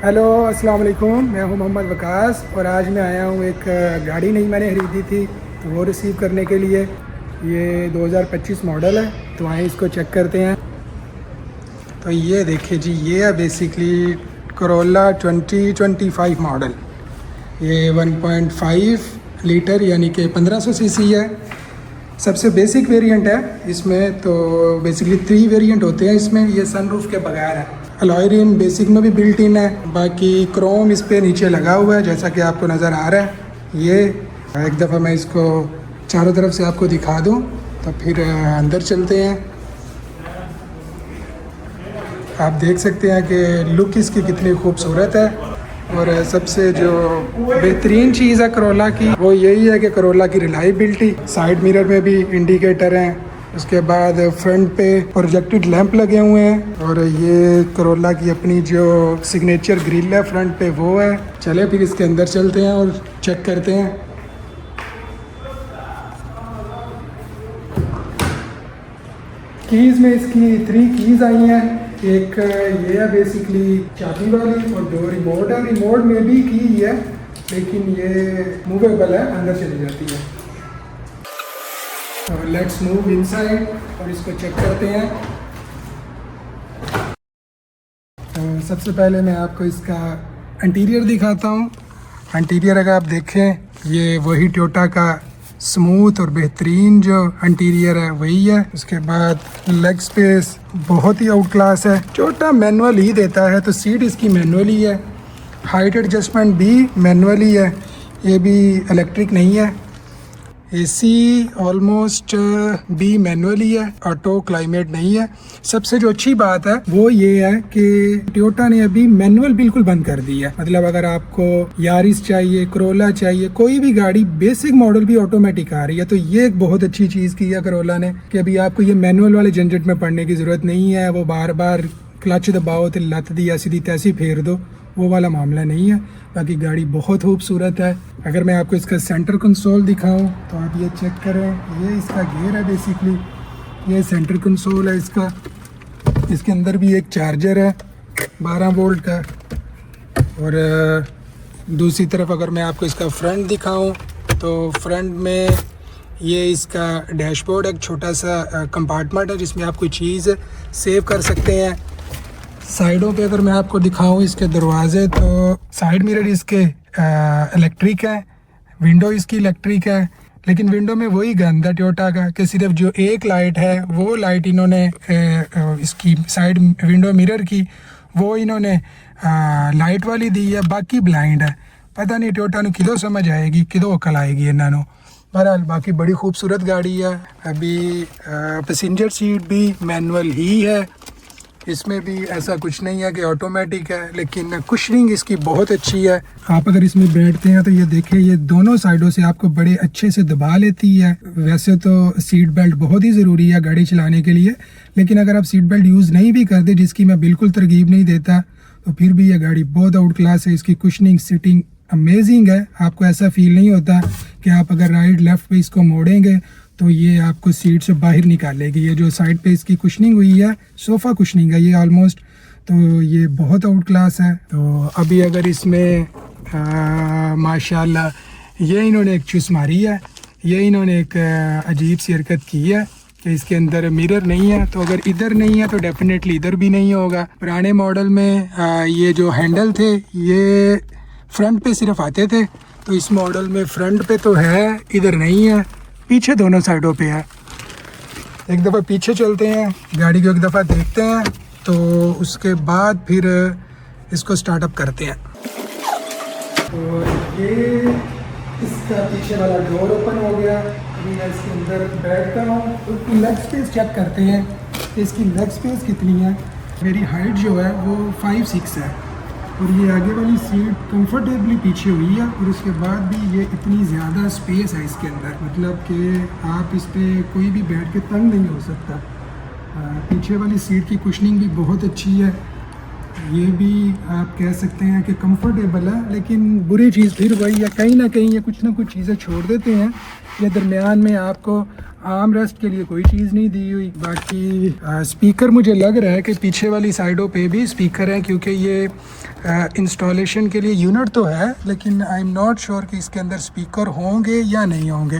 Hello अस्सलाम वालेकुम। मैं हूं मोहम्मद वकास और आज मैं आया हूं एक गाड़ी नहीं मैंने खरीदी थी तो वो रिसीव करने के लिए। ये 2025 मॉडल है तो आए इसको चेक करते हैं। तो ये देखिए जी, ये है बेसिकली करोला 2025 मॉडल। ये 1.5 लीटर यानी कि 1500 सीसी है। सबसे बेसिक वेरिएंट है इसमें। तो बेसिकली 3 वेरिएंट होते हैं इसमें। ये सनरूफ के बगैर है। अलॉय रिम बेसिक में भी बिल्ट इन है। बाकी क्रोम इस पे नीचे लगा हुआ है जैसा कि आपको नज़र आ रहा है। ये एक दफ़ा मैं इसको चारों तरफ से आपको दिखा दूं तो फिर अंदर चलते हैं। आप देख सकते हैं कि लुक इसकी कितनी खूबसूरत है। और सबसे जो बेहतरीन चीज़ है करोला की वो यही है कि करोला की रिलायबिलिटी। साइड मिरर में भी इंडिकेटर हैं। उसके बाद फ्रंट पे प्रोजेक्टेड लैंप लगे हुए हैं। और ये करोला की अपनी जो सिग्नेचर ग्रिल है फ्रंट पे वो है। चले फिर इसके अंदर चलते हैं और चेक करते हैं। कीज़ में इसकी 3 कीज़ आई हैं। एक ये है बेसिकली चाबी वाली और 2 रिमोट है। रिमोट में भी की है लेकिन ये मूवेबल है, अंदर चली जाती है। लेट्स मूव इनसाइड और इसको चेक करते हैं। तो सबसे पहले मैं आपको इसका इंटीरियर दिखाता हूँ। इंटीरियर अगर आप देखें ये वही टोयोटा का स्मूथ और बेहतरीन जो इंटीरियर है वही है। उसके बाद लेग स्पेस बहुत ही आउट क्लास है। टोयोटा मैनुअल ही देता है तो सीट इसकी मैनुअल ही है। हाइट एडजस्टमेंट भी मैनुअल ही है, ये भी इलेक्ट्रिक नहीं है। एसी ऑलमोस्ट भी मैनुअल ही है, ऑटो क्लाइमेट नहीं है। सबसे जो अच्छी बात है वो ये है कि टोयोटा ने अभी मैनुअल बिल्कुल बंद कर दी है। मतलब अगर आपको यारिस चाहिए, करोला चाहिए, कोई भी गाड़ी बेसिक मॉडल भी ऑटोमेटिक आ रही है। तो ये एक बहुत अच्छी चीज़ की है करोला ने कि अभी आपको ये मैनुअल वाले झंझट में पड़ने की ज़रूरत नहीं है। वो बार बार क्लच दबाओ तो लत दी ऐसी दी तैसी फेर दो, वो वाला मामला नहीं है। बाकी गाड़ी बहुत खूबसूरत है। अगर मैं आपको इसका सेंटर कंसोल दिखाऊं तो आप ये चेक करें। ये इसका गियर है बेसिकली, ये सेंटर कंसोल है इसका। इसके अंदर भी एक चार्जर है 12 वोल्ट का। और दूसरी तरफ अगर मैं आपको इसका फ्रंट दिखाऊं तो फ्रंट में ये इसका डैशबोर्ड एक छोटा सा कंपार्टमेंट है जिसमें आप कोई चीज़ सेव कर सकते हैं। साइडों पे अगर मैं आपको दिखाऊं इसके दरवाजे तो साइड मिरर इसके इलेक्ट्रिक है, विंडो इसकी इलेक्ट्रिक है। लेकिन विंडो में वही गंद है टोयोटा का कि सिर्फ जो एक लाइट है वो लाइट इन्होंने इसकी साइड विंडो मिरर की वो इन्होंने लाइट वाली दी है, बाकी ब्लाइंड है। पता नहीं टोयोटा ने किदों समझ आएगी, किदों अकल आएगी इन्होंने। बहरहाल बाकी बड़ी खूबसूरत गाड़ी है। अभी पैसेंजर सीट भी मैनुअल ही है, इसमें भी ऐसा कुछ नहीं है कि ऑटोमेटिक है। लेकिन कुशनिंग इसकी बहुत अच्छी है। आप अगर इसमें बैठते हैं तो ये देखें, ये दोनों साइडों से आपको बड़े अच्छे से दबा लेती है। वैसे तो सीट बेल्ट बहुत ही ज़रूरी है गाड़ी चलाने के लिए, लेकिन अगर आप सीट बेल्ट यूज़ नहीं भी करते, जिसकी मैं बिल्कुल तरगीब नहीं देता, तो फिर भी ये गाड़ी बहुत आउट क्लास है। इसकी कुशनिंग सीटिंग अमेजिंग है। आपको ऐसा फील नहीं होता कि आप अगर राइट लेफ्ट पे इसको मोड़ेंगे तो ये आपको सीट से बाहर निकालेगी। ये जो साइड पे इसकी कुशनिंग हुई है, सोफ़ा कुशनिंग है ये ऑलमोस्ट, तो ये बहुत आउट क्लास है। तो अभी अगर इसमें माशाल्लाह ये इन्होंने एक चुस मारी है, ये इन्होंने एक अजीब सी हरकत की है कि इसके अंदर मिरर नहीं है। तो अगर इधर नहीं है तो डेफिनेटली इधर भी नहीं होगा। पुराने मॉडल में ये जो हैंडल थे ये फ्रंट पे सिर्फ आते थे, तो इस मॉडल में फ्रंट पे तो है, इधर नहीं है, पीछे दोनों साइडों पे है। एक दफ़ा पीछे चलते हैं, गाड़ी को एक दफ़ा देखते हैं, तो उसके बाद फिर इसको स्टार्टअप करते हैं। तो ये इसका पीछे वाला डोर ओपन हो गया। अभी मैं इसके अंदर बैठता हूँ तो लेग स्पेस चेक करते हैं कि इसकी लेग स्पेस कितनी है। मेरी हाइट जो है वो 5'6" है और ये आगे वाली सीट कंफर्टेबली पीछे हुई है। और उसके बाद भी ये इतनी ज़्यादा स्पेस है इसके अंदर, मतलब कि आप इस पर कोई भी बैठ के तंग नहीं हो सकता। पीछे वाली सीट की कुशनिंग भी बहुत अच्छी है। ये भी आप कह सकते हैं कि कंफर्टेबल है, लेकिन बुरी चीज़ फिर वही है, कहीं ना कहीं ये कुछ ना कुछ चीज़ें छोड़ देते हैं। ये दरमियान में आपको आर्म रेस्ट के लिए कोई चीज़ नहीं दी हुई। बाकी स्पीकर मुझे लग रहा है कि पीछे वाली साइडों पे भी स्पीकर हैं, क्योंकि ये इंस्टॉलेशन के लिए यूनिट तो है, लेकिन आई एम नॉट श्योर कि इसके अंदर स्पीकर होंगे या नहीं होंगे।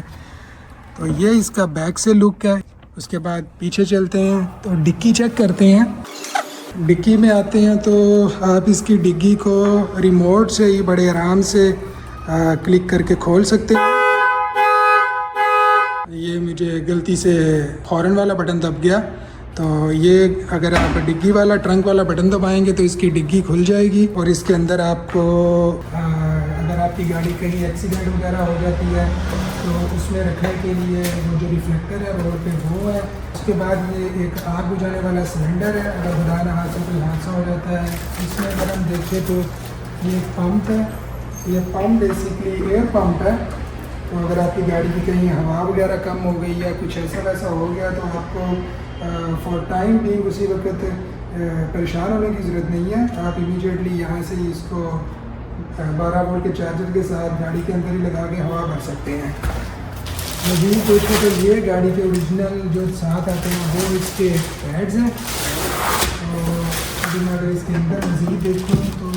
तो ये इसका बैक से लुक है। उसके बाद पीछे चलते हैं तो डिक्की चेक करते हैं। डिक्की में आते हैं तो आप इसकी डिग्गी को रिमोट से ही बड़े आराम से क्लिक करके खोल सकते हैं। ये मुझे गलती से हॉर्न वाला बटन दब गया, तो ये अगर आप डिग्गी वाला ट्रंक वाला बटन दबाएंगे तो इसकी डिग्गी खुल जाएगी। और इसके अंदर आपको अगर आपकी गाड़ी कहीं एक्सीडेंट वगैरह हो जाती है तो उसमें रखने के लिए वो जो रिफ्लेक्टर है रोड पे वो है। उसके बाद ये एक आग बुझाने वाला सिलेंडर है, अगर खुदा न हादसा कोई हादसा हो जाता है। इसमें अगर हम देखें तो ये पंप है, ये पंप बेसिकली एयर पंप है। तो अगर आपकी गाड़ी की कहीं हवा वगैरह कम हो गई या कुछ ऐसा वैसा हो गया तो आपको फॉर टाइम भी उसी वक्त परेशान होने की ज़रूरत नहीं है। आप इमीडिएटली यहाँ से ही इसको 12 वोल्ट के चार्जर के साथ गाड़ी के अंदर ही लगा के हवा भर सकते हैं। मज़ीद देखें तो ये गाड़ी के ओरिजिनल जो साथ आते हैं वो इसके पैड्स हैं। तो अभी मैं अगर इसके अंदर मज़ीद देखूँ तो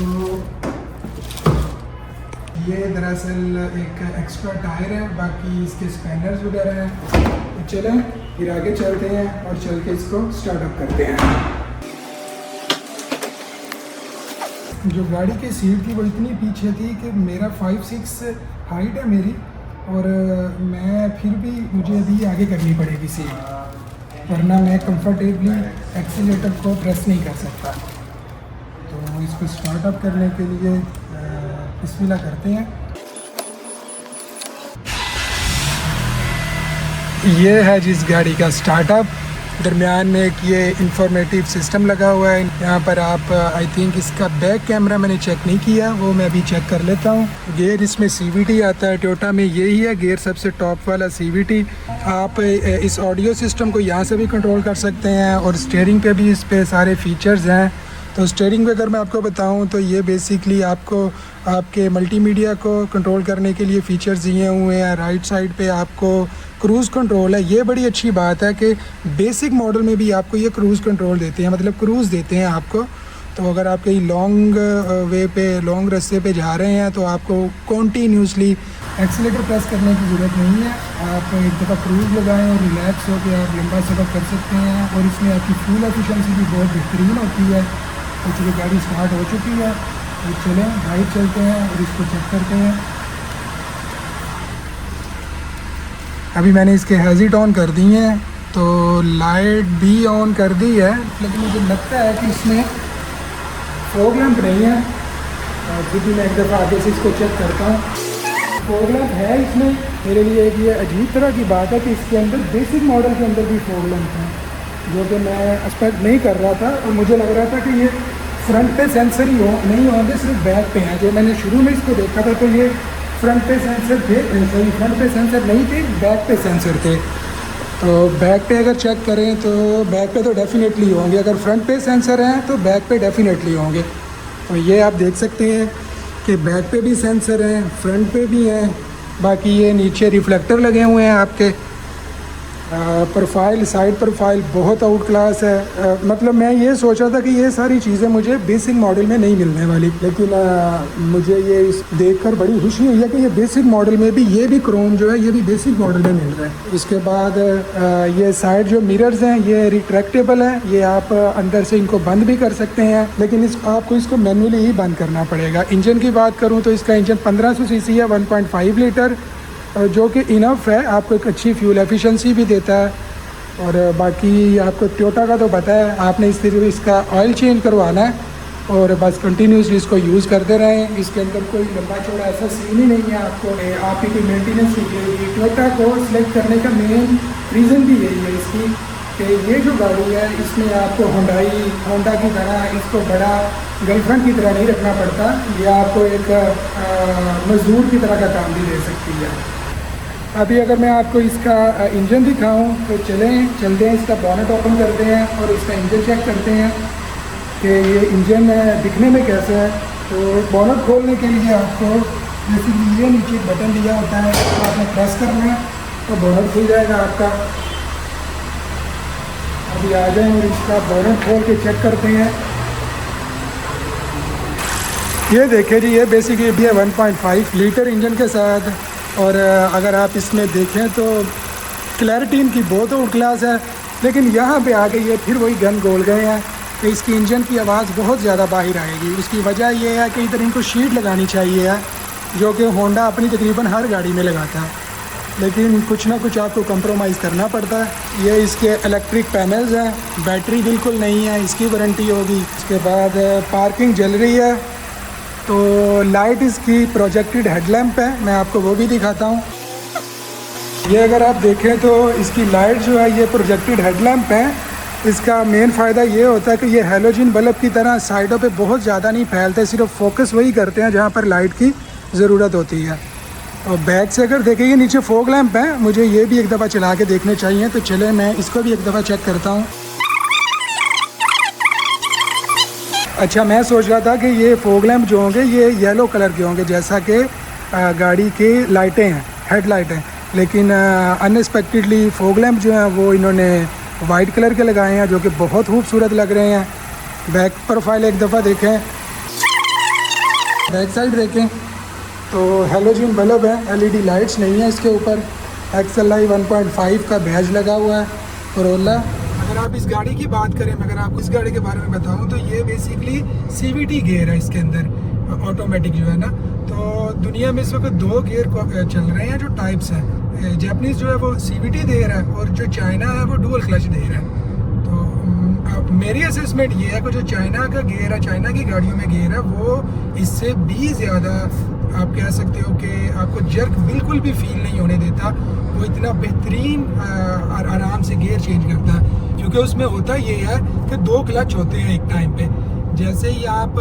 ये दरअसल एक एक्स्ट्रा टायर है, बाकी इसके स्पैनर्स वगैरह हैं। तो चलें फिर आगे चलते हैं और चल के इसको स्टार्टअप करते हैं। जो गाड़ी की सीट थी वो इतनी पीछे थी कि मेरा 5'6" हाइट है मेरी, और मैं फिर भी मुझे अभी आगे करनी पड़ेगी सीट, वरना मैं कंफर्टेबली एक्सीलेटर को प्रेस नहीं कर सकता। तो इसको स्टार्टअप करने के लिए बिस्मिल्लाह करते हैं। ये है जिस गाड़ी का स्टार्टअप। दरमियान में एक ये इंफॉर्मेटिव सिस्टम लगा हुआ है। यहाँ पर आप आई थिंक इसका बैक कैमरा मैंने चेक नहीं किया, वो मैं अभी चेक कर लेता हूँ। गियर इसमें CVT आता है, टोयोटा में यही है गियर सबसे टॉप वाला CVT। आप इस ऑडियो सिस्टम को यहाँ से भी कंट्रोल कर सकते हैं और स्टीयरिंग पे भी इस पे सारे फीचर्स हैं। तो स्टीयरिंग पे अगर मैं आपको बताऊं तो ये बेसिकली आपको आपके मल्टीमीडिया को कंट्रोल करने के लिए फ़ीचर्स दिए हुए हैं। राइट साइड पे आपको क्रूज़ कंट्रोल है। ये बड़ी अच्छी बात है कि बेसिक मॉडल में भी आपको ये क्रूज़ कंट्रोल देते हैं, मतलब क्रूज़ देते हैं आपको। तो अगर आप कहीं लॉन्ग वे पे लॉन्ग रास्ते पे जा रहे हैं तो आपको कॉन्टीन्यूसली एक्सीलेटर प्रेस करने की ज़रूरत नहीं है। आप एक दफ़ा क्रूज़ लगाएं और रिलैक्स हो के आप लंबा सफ़र कर सकते हैं। और इसमें आपकी फ्यूल एफिशिएंसी भी बहुत बेहतरीन होती है। तो चूँकि गाड़ी स्टार्ट हो चुकी है तो चलें बाइक चलते हैं और इसको चेक करते हैं। अभी मैंने इसके हैज़िट ऑन कर दी हैं, तो लाइट भी ऑन कर दी है, लेकिन मुझे लगता है कि इसमें फॉग लैंप नहीं है। फिर भी मैं एक दफ़ा आगे से इसको चेक करता हूँ। फॉग लैंप है इसमें। मेरे लिए एक ये अजीब तरह की बात है कि इसके अंदर बेसिक मॉडल के अंदर भी फॉग लैंप है, जो कि मैं एक्सपेक्ट नहीं कर रहा था। और मुझे लग रहा था कि ये फ्रंट पे सेंसर ही नहीं होंगे, सिर्फ बैक पे हैं। जो मैंने शुरू में इसको देखा था तो ये फ्रंट पे सेंसर थे, सही फ्रंट पे सेंसर नहीं थे, बैक पे सेंसर थे। तो बैक पे अगर चेक करें तो बैक पे तो डेफिनेटली होंगे। अगर फ्रंट पे सेंसर हैं तो बैक पे डेफिनेटली होंगे। तो ये आप देख सकते हैं कि बैक पे भी सेंसर हैं, फ्रंट पे भी हैं। बाकी ये नीचे रिफ्लेक्टर लगे हुए हैं आपके। प्रोफाइल साइड प्रोफाइल बहुत आउट क्लास है। मतलब मैं ये सोच रहा था कि ये सारी चीज़ें मुझे बेसिक मॉडल में नहीं मिलने वाली, लेकिन मुझे ये इस देखकर बड़ी खुशी हुई है कि ये बेसिक मॉडल में भी ये भी क्रोम जो है ये भी बेसिक मॉडल में मिल रहा है। इसके बाद ये साइड जो मिरर्स हैं ये रिट्रैक्टेबल हैं। ये आप अंदर से इनको बंद भी कर सकते हैं, लेकिन आपको इसको मैनुअली ही बंद करना पड़ेगा। इंजन की बात करूँ तो इसका इंजन 1500 सीसी है, 1.5 लीटर, जो कि इनफ है, आपको एक अच्छी फ्यूल एफिशिएंसी भी देता है। और बाकी आपको टोयोटा का तो पता है, आपने इसका ऑयल चेंज करवाना है और बस कंटिन्यूसली इसको यूज़ करते रहें। इसके अंदर कोई लंबा चौड़ा ऐसा सीन ही नहीं है आपको आपकी कोई मेंटेनेंस की होगी। टोयोटा को सिलेक्ट करने का मेन रीज़न भी यही है इसकी कि ये जो गाड़ी है इसमें आपको होंडा की तरह इसको बड़ा गर्लफ्रेंड की तरह नहीं रखना पड़ता। ये आपको एक मजदूर की तरह का काम भी दे सकती है। अभी अगर मैं आपको इसका इंजन दिखाऊं तो चलते हैं इसका बॉनेट ओपन करते हैं और इसका इंजन चेक करते हैं। कि ये इंजन दिखने में कैसा है। तो बोनट खोलने के लिए आपको बेसिकली ये नीचे एक बटन दिया होता है, तो आपने प्रेस करना है तो बोनट खुल जाएगा आपका। अभी आ जाए और इसका बोनट खोल के चेक करते हैं। ये देखिए जी, ये बेसिकली भी है 1.5 लीटर इंजन के साथ। और अगर आप इसमें देखें तो क्लैरिटी इनकी बहुत आउट क्लास है, लेकिन यहाँ पे आके ये फिर वही गन गोल गए हैं कि इसकी इंजन की आवाज़ बहुत ज़्यादा बाहर आएगी। उसकी वजह ये है कि इधर इनको शीट लगानी चाहिए है, जो कि होंडा अपनी तकरीबन हर गाड़ी में लगाता है, लेकिन कुछ ना कुछ आपको कंप्रोमाइज़ करना पड़ता है। ये इसके इलेक्ट्रिक पैनल्स हैं, बैटरी बिल्कुल नहीं है, इसकी वारंटी होगी। इसके बाद पार्किंग जल रही है, तो लाइट इसकी प्रोजेक्टेड हेडलैम्प है, मैं आपको वो भी दिखाता हूँ। ये अगर आप देखें तो इसकी लाइट जो है ये प्रोजेक्टेड हेडलैम्प है। इसका मेन फ़ायदा ये होता है कि ये हैलोजन बल्ब की तरह साइडों पे बहुत ज़्यादा नहीं फैलते, सिर्फ फोकस वही करते हैं जहाँ पर लाइट की ज़रूरत होती है। और बैक से अगर देखें ये नीचे फॉग लैंप है, मुझे ये भी एक दफ़ा चला के देखने चाहिए, तो चले मैं इसको भी एक दफ़ा चेक करता हूँ। अच्छा, मैं सोच रहा था कि ये फॉग लैंप जो होंगे ये येलो कलर के होंगे जैसा कि गाड़ी की लाइटें हैं, हेड लाइटें, लेकिन अनएक्सपेक्टेडली फॉग लैंप जो हैं वो इन्होंने वाइट कलर के लगाए हैं, जो कि बहुत खूबसूरत लग रहे हैं। बैक प्रोफाइल एक दफ़ा देखें, बैक साइड देखें तो हेलोजन बल्ब है, एलईडी लाइट्स नहीं है इसके ऊपर। XLI 1.5 का बैज लगा हुआ है कोरोला। अगर आप इस गाड़ी की बात करें, अगर आपको इस गाड़ी के बारे में बताऊं तो ये बेसिकली CVT गियर है इसके अंदर, ऑटोमेटिक जो है ना। तो दुनिया में इस वक्त 2 गियर चल रहे हैं जो टाइप्स हैं। जापानीज़ जो है वो CVT दे रहा है और जो चाइना है वो डुअल क्लच दे रहा है। तो मेरी असेसमेंट ये है कि जो चाइना का गियर है, चाइना की गाड़ियों में गियर है, वो इससे भी ज़्यादा आप कह सकते हो कि आपको जर्क बिल्कुल भी फील नहीं होने देता। वो इतना बेहतरीन और आराम से गियर चेंज करता है, क्योंकि उसमें होता ये है कि 2 क्लच होते हैं एक टाइम पे। जैसे ही आप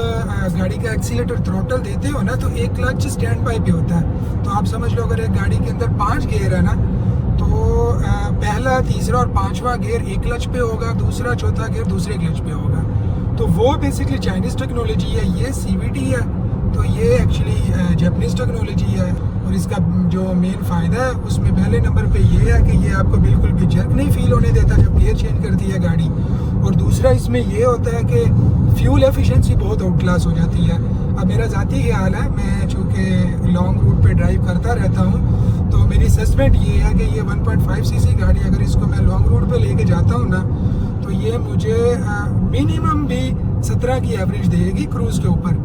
गाड़ी का एक्सीलेटर थ्रोटल देते हो ना, तो एक क्लच स्टैंड बाय पे होता है। तो आप समझ लो अगर एक गाड़ी के अंदर 5 गियर है ना, तो पहला, तीसरा और 5वां गियर एक क्लच पे होगा, दूसरा चौथा गियर दूसरे क्लच पे होगा। तो वो बेसिकली चाइनीज़ टेक्नोलॉजी है, ये CVT है, तो ये एक्चुअली जापानीज़ टेक्नोलॉजी है। और इसका जो मेन फ़ायदा है उसमें पहले नंबर पे ये है कि ये आपको बिल्कुल भी जर्क नहीं फील होने देता जब गियर चेंज करती है गाड़ी। और दूसरा इसमें ये होता है कि फ्यूल एफिशिएंसी बहुत आउट क्लास हो जाती है। अब मेरा ज़ाती ख्याल है, मैं चूँकि लॉन्ग रूट पे ड्राइव करता रहता हूँ, तो मेरी असेसमेंट ये है कि ये 1.5 cc गाड़ी अगर इसको मैं लॉन्ग रूट पे लेके जाता हूँ ना, तो ये मुझे मिनिमम भी 17 की एवरेज देगी क्रूज़ के ऊपर।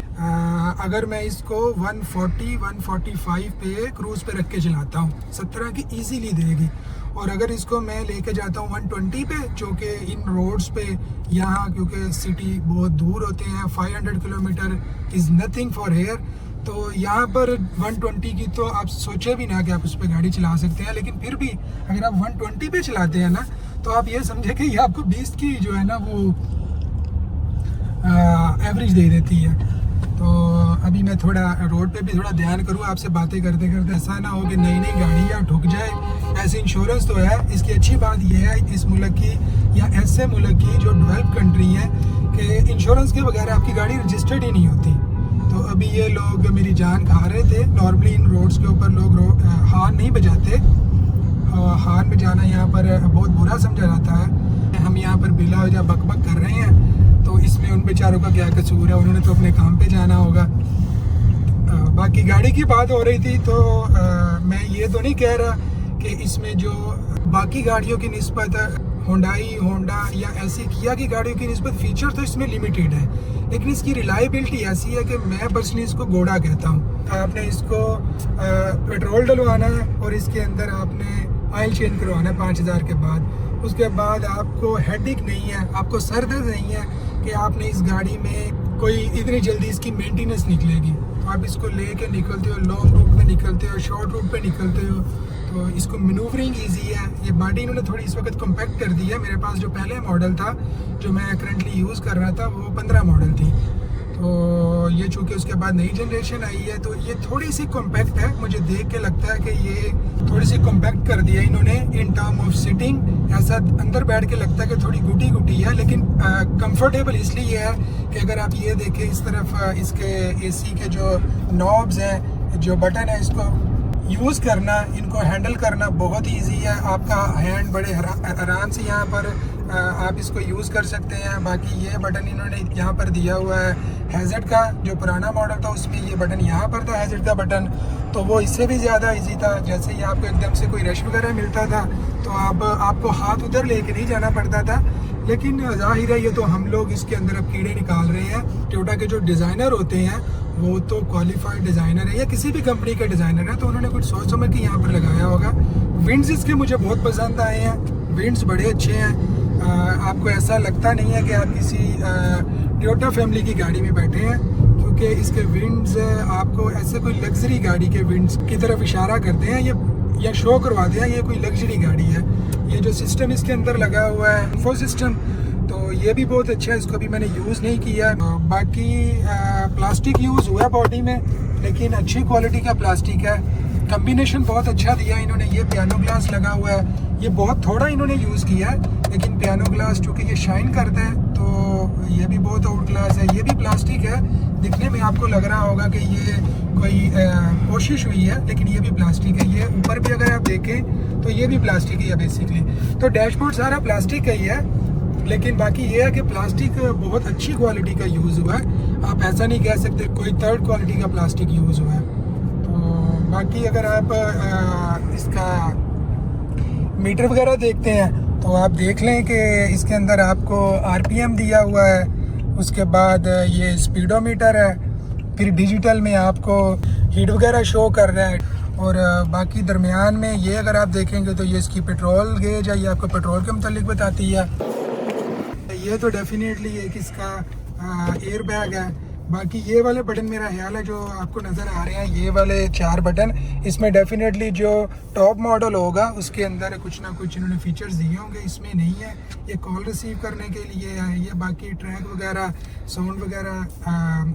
अगर मैं इसको 140-145 पे क्रूज़ पे रख के चलाता हूँ, 17 की इजीली देगी। और अगर इसको मैं लेके जाता हूँ 120 पे, जो कि इन रोड्स पे यहाँ, क्योंकि सिटी बहुत दूर होते हैं, 500 kilometre is nothing for here, तो यहाँ पर 120 की तो आप सोचे भी ना कि आप उस पर गाड़ी चला सकते हैं। लेकिन फिर भी अगर आप 120 पे चलाते हैं ना, तो आप ये समझे कि ये आपको 20 की जो है ना वो एवरेज दे देती है। तो अभी मैं थोड़ा रोड पे भी थोड़ा ध्यान करूँ, आपसे बातें करते करते ऐसा ना हो कि नई नई गाड़ियाँ ठुक जाए। ऐसे इंश्योरेंस तो है, इसकी अच्छी बात यह है इस मुल्क की या ऐसे मुल्क की जो डेवलप कंट्री है कि इंश्योरेंस के बगैर आपकी गाड़ी रजिस्टर्ड ही नहीं होती। तो अभी ये लोग मेरी जान खा रहे थे। नॉर्मली इन रोड्स के ऊपर लोग हॉर्न नहीं बजाते, हॉर्न बजाना यहाँ पर बहुत बुरा समझा जाता है। हम यहाँ पर बिला वजह बकबक कर रहे हैं, तो इसमें उन बेचारों का क्या कसूर है, उन्होंने तो अपने काम पे जाना होगा। बाकी गाड़ी की बात हो रही थी, तो मैं ये तो नहीं कह रहा कि इसमें जो बाकी गाड़ियों की निस्बत होंडा या ऐसी किया की गाड़ियों की निस्बत फीचर तो इसमें लिमिटेड है, लेकिन इसकी रिलायबिलिटी ऐसी है कि मैं पर्सनली इसको घोड़ा कहता हूँ। आपने इसको पेट्रोल डलवाना है और इसके अंदर आपने ऑयल चेंज करवाना है 5000 के बाद। उसके बाद आपको हेडेक नहीं है, आपको सर दर्द नहीं है कि आपने इस गाड़ी में कोई इतनी जल्दी इसकी मेंटेनेंस निकलेगी। तो आप इसको लेके निकलते हो, लॉन्ग रूट पे निकलते हो, शॉर्ट रूट पे निकलते हो, तो इसको मैनूवरिंग इजी है। ये बॉडी इन्होंने थोड़ी इस वक्त कॉम्पैक्ट कर दी है। मेरे पास जो पहले मॉडल था जो मैं करंटली यूज़ कर रहा था वो 15 मॉडल थी, तो ये चूँकि उसके बाद नई जनरेशन आई है तो ये थोड़ी सी कॉम्पैक्ट है। मुझे देख के लगता है कि ये थोड़ी सी कॉम्पैक्ट कर दिया इन्होंने इन टर्म ऑफ सिटिंग। ऐसा अंदर बैठ के लगता है कि थोड़ी गुटी गुटी है, लेकिन कंफर्टेबल इसलिए है कि अगर आप ये देखें इस तरफ इसके एसी के जो नॉब्स हैं, जो बटन है, इसको यूज़ करना, इनको हैंडल करना बहुत ही ईजी है। आपका हैंड बड़े आराम से यहाँ पर आप इसको यूज़ कर सकते हैं। बाकी ये बटन इन्होंने यहाँ पर दिया हुआ है हैज़र्ड का। जो पुराना मॉडल था उसमें ये बटन यहाँ पर था, हैज़र्ड का बटन, तो वो इससे भी ज़्यादा इजी था। जैसे ही आपको एकदम से कोई रश वगैरह मिलता था तो आपको हाथ उधर लेके नहीं जाना पड़ता था। लेकिन जाहिर है ये तो हम लोग इसके अंदर अब कीड़े निकाल रहे हैं। टोयोटा के जो डिज़ाइनर होते हैं वो तो क्वालिफाइड डिज़ाइनर है या किसी भी कंपनी के डिज़ाइनर है, तो उन्होंने कुछ सोच समझ के यहाँ पर लगाया होगा। विंड्स इसके मुझे बहुत पसंद आए हैं, विंड्स बड़े अच्छे हैं। आपको ऐसा लगता नहीं है कि आप किसी टोयोटा फैमिली की गाड़ी में बैठे हैं, क्योंकि इसके विंड्स आपको ऐसे कोई लग्जरी गाड़ी के विंड्स की तरफ इशारा करते हैं या शो करवाते हैं ये कोई लग्जरी गाड़ी है। ये जो सिस्टम इसके अंदर लगा हुआ है इन्फो सिस्टम, तो ये भी बहुत अच्छा है। इसको भी मैंने यूज़ नहीं किया। बाकी प्लास्टिक यूज़ हुआ बॉडी में, लेकिन अच्छी क्वालिटी का प्लास्टिक है। कम्बिनेशन बहुत अच्छा दिया इन्होंने। ये पियानो ग्लास लगा हुआ है, ये बहुत थोड़ा इन्होंने यूज़ किया है, लेकिन पियानो ग्लास चूँकि ये शाइन करता है तो ये भी बहुत आउट क्लास है। ये भी प्लास्टिक है, दिखने में आपको लग रहा होगा कि ये कोई कोशिश हुई है, लेकिन ये भी प्लास्टिक है। ये ऊपर भी अगर आप देखें तो ये भी प्लास्टिक ही है बेसिकली। तो डैशबोर्ड सारा प्लास्टिक का ही है, लेकिन बाकी ये है कि प्लास्टिक बहुत अच्छी क्वालिटी का यूज़ हुआ है। आप ऐसा नहीं कह सकते कोई थर्ड क्वालिटी का प्लास्टिक यूज़ हुआ है। तो बाकी अगर आप इसका मीटर वगैरह देखते हैं तो आप देख लें कि इसके अंदर आपको आरपीएम दिया हुआ है, उसके बाद ये स्पीडोमीटर है, फिर डिजिटल में आपको हीट वगैरह शो कर रहा है। और बाकी दरमियान में ये अगर आप देखेंगे तो ये इसकी पेट्रोल गेज है, ये आपको पेट्रोल के मुतालिक बताती है। ये तो डेफिनेटली एक इसका एयर बैग है। बाकी ये वाले बटन मेरा ख्याल है जो आपको नज़र आ रहे हैं, ये वाले 4 बटन, इसमें डेफिनेटली जो टॉप मॉडल होगा उसके अंदर कुछ ना कुछ इन्होंने फीचर्स दिए होंगे, इसमें नहीं है। ये कॉल रिसीव करने के लिए है, ये बाकी ट्रैक वगैरह, साउंड वगैरह,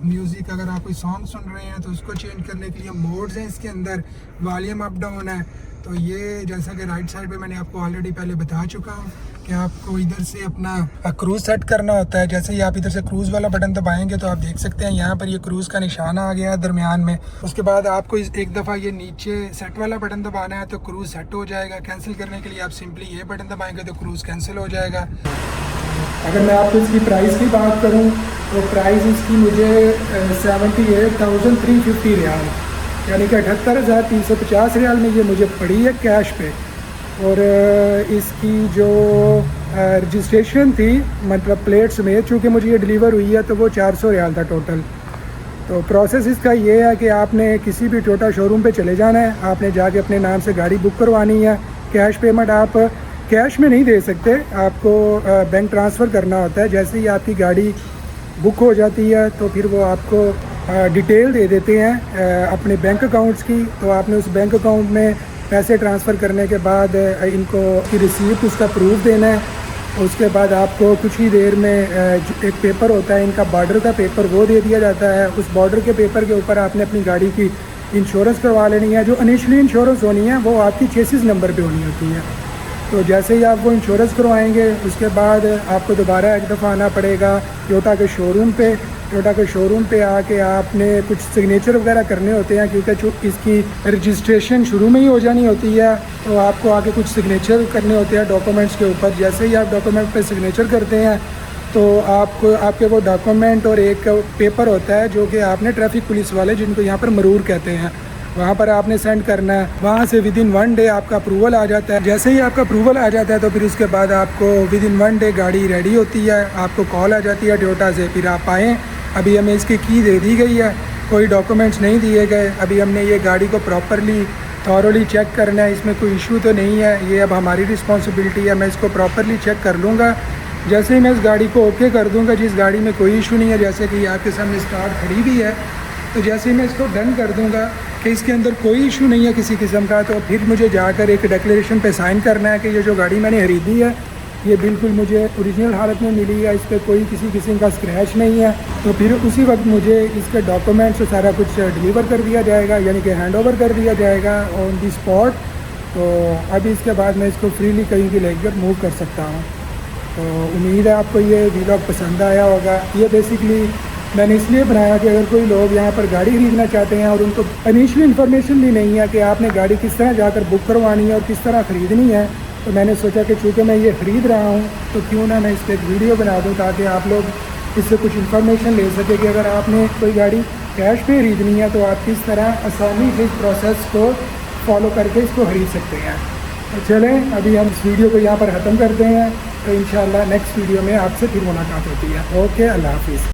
म्यूज़िक अगर आप कोई सॉन्ग सुन रहे हैं तो उसको चेंज करने के लिए मोड्स हैं इसके अंदर, वॉल्यूम अप डाउन है। तो ये जैसा कि राइट साइड पे मैंने आपको ऑलरेडी पहले बता चुका हूँ कि आपको इधर से अपना क्रूज़ सेट करना होता है। जैसे ही आप इधर से क्रूज़ वाला बटन दबाएंगे तो आप देख सकते हैं यहाँ पर ये क्रूज़ का निशान आ गया है दरमियान में। उसके बाद आपको एक दफ़ा ये नीचे सेट वाला बटन दबाना है तो क्रूज़ सेट हो जाएगा। कैंसिल करने के लिए आप सिंपली ये बटन दबाएंगे तो क्रूज़ कैंसिल हो जाएगा। अगर मैं आपको इसकी प्राइस की बात करूँ तो प्राइस इसकी मुझे 78,350 रियाल, यानी कि 78,350 रियाल में ये मुझे पड़ी है कैश पे। और इसकी जो रजिस्ट्रेशन थी, मतलब प्लेट्स में, चूँकि मुझे ये डिलीवर हुई है तो वो 400 रियाल था टोटल। तो प्रोसेस इसका ये है कि आपने किसी भी टोयोटा शोरूम पे चले जाना है, आपने जाके अपने नाम से गाड़ी बुक करवानी है। कैश पेमेंट आप कैश में नहीं दे सकते, आपको बैंक ट्रांसफ़र करना होता है। जैसे ही आपकी गाड़ी बुक हो जाती है तो फिर वो आपको डिटेल दे देते हैं अपने बैंक अकाउंट्स की। तो आपने उस बैंक अकाउंट में पैसे ट्रांसफ़र करने के बाद इनको की रिसीप्ट, उसका प्रूफ देना है। उसके बाद आपको कुछ ही देर में एक पेपर होता है इनका बॉर्डर का पेपर, वो दे दिया जाता है। उस बॉर्डर के पेपर के ऊपर आपने अपनी गाड़ी की इंश्योरेंस करवा लेनी है। जो इनिशियली इंश्योरेंस होनी है वो आपकी चेसिस नंबर पे होनी होती है। तो जैसे ही आप वो इंश्योरेंस करवाएंगे उसके बाद आपको दोबारा एक दफ़ा आना पड़ेगा टोयोटा के शोरूम पे। टोयोटा के शोरूम पे आके आपने कुछ सिग्नेचर वगैरह करने होते हैं, क्योंकि इसकी रजिस्ट्रेशन शुरू में ही हो जानी होती है। तो आपको आके कुछ सिग्नेचर करने होते हैं डॉक्यूमेंट्स के ऊपर। जैसे ही आप डॉक्यूमेंट पे सिग्नेचर करते हैं तो आपको आपके वो डॉक्यूमेंट और एक पेपर होता है जो कि आपने ट्रैफिक पुलिस वाले, जिनको यहाँ पर मरूर कहते हैं, वहाँ पर आपने सेंड करना है। वहाँ से विद इन 1 डे आपका अप्रूवल आ जाता है। जैसे ही आपका अप्रूवल आ जाता है तो फिर उसके बाद आपको विद इन 1 डे गाड़ी रेडी होती है। आपको कॉल आ जाती है टोयोटा से, फिर आप आएँ। अभी हमें इसकी की दे दी गई है, कोई डॉक्यूमेंट्स नहीं दिए गए। अभी हमने ये गाड़ी को प्रॉपरली थॉरोली चेक करना है, इसमें कोई इशू तो नहीं है। ये अब हमारी रिस्पॉन्सिबिलिटी है, मैं इसको प्रॉपरली चेक कर लूँगा। जैसे ही मैं इस गाड़ी को ओके कर दूँगा, जिस गाड़ी में कोई इशू नहीं है, जैसे कि आपके सामने स्टार्ट खड़ी भी है, तो जैसे ही मैं इसको डन कर दूँगा कि इसके अंदर कोई इशू नहीं है किसी किस्म का, तो फिर मुझे जाकर एक डिक्लेरेशन पे साइन करना है कि ये जो गाड़ी मैंने खरीदी है ये बिल्कुल मुझे ओरिजिनल हालत में मिली है, इस पर कोई किसी किस्म का स्क्रैच नहीं है। तो फिर उसी वक्त मुझे इसके डॉक्यूमेंट्स और सारा कुछ डिलीवर कर दिया जाएगा, यानी कि हैंड ओवर कर दिया जाएगा ऑन दी स्पॉट। तो अभी इसके बाद मैं इसको फ्रीली कहीं भी लेकर मूव कर सकता हूँ। तो उम्मीद है आपको ये व्लॉग पसंद आया होगा। ये बेसिकली मैंने इसलिए बनाया कि अगर कोई लोग यहाँ पर गाड़ी खरीदना चाहते हैं और उनको इनिशियल इन्फॉर्मेशन भी नहीं है कि आपने गाड़ी किस तरह जाकर बुक करवानी है और किस तरह ख़रीदनी है, तो मैंने सोचा कि चूँकि मैं ये ख़रीद रहा हूँ तो क्यों ना मैं इस पर एक वीडियो बना दूँ ताकि आप लोग इससे कुछ इन्फॉर्मेशन ले सकें कि अगर आपने कोई गाड़ी कैश पे खरीदनी है तो आप किस तरह आसानी से इस प्रोसेस को फॉलो करके इसको खरीद सकते हैं। तो चलें अभी हम इस वीडियो को यहाँ पर ख़त्म करते हैं। तो इंशाल्लाह नेक्स्ट वीडियो में आपसे फिर मुलाकात होती है। ओके, अल्लाह हाफिज़।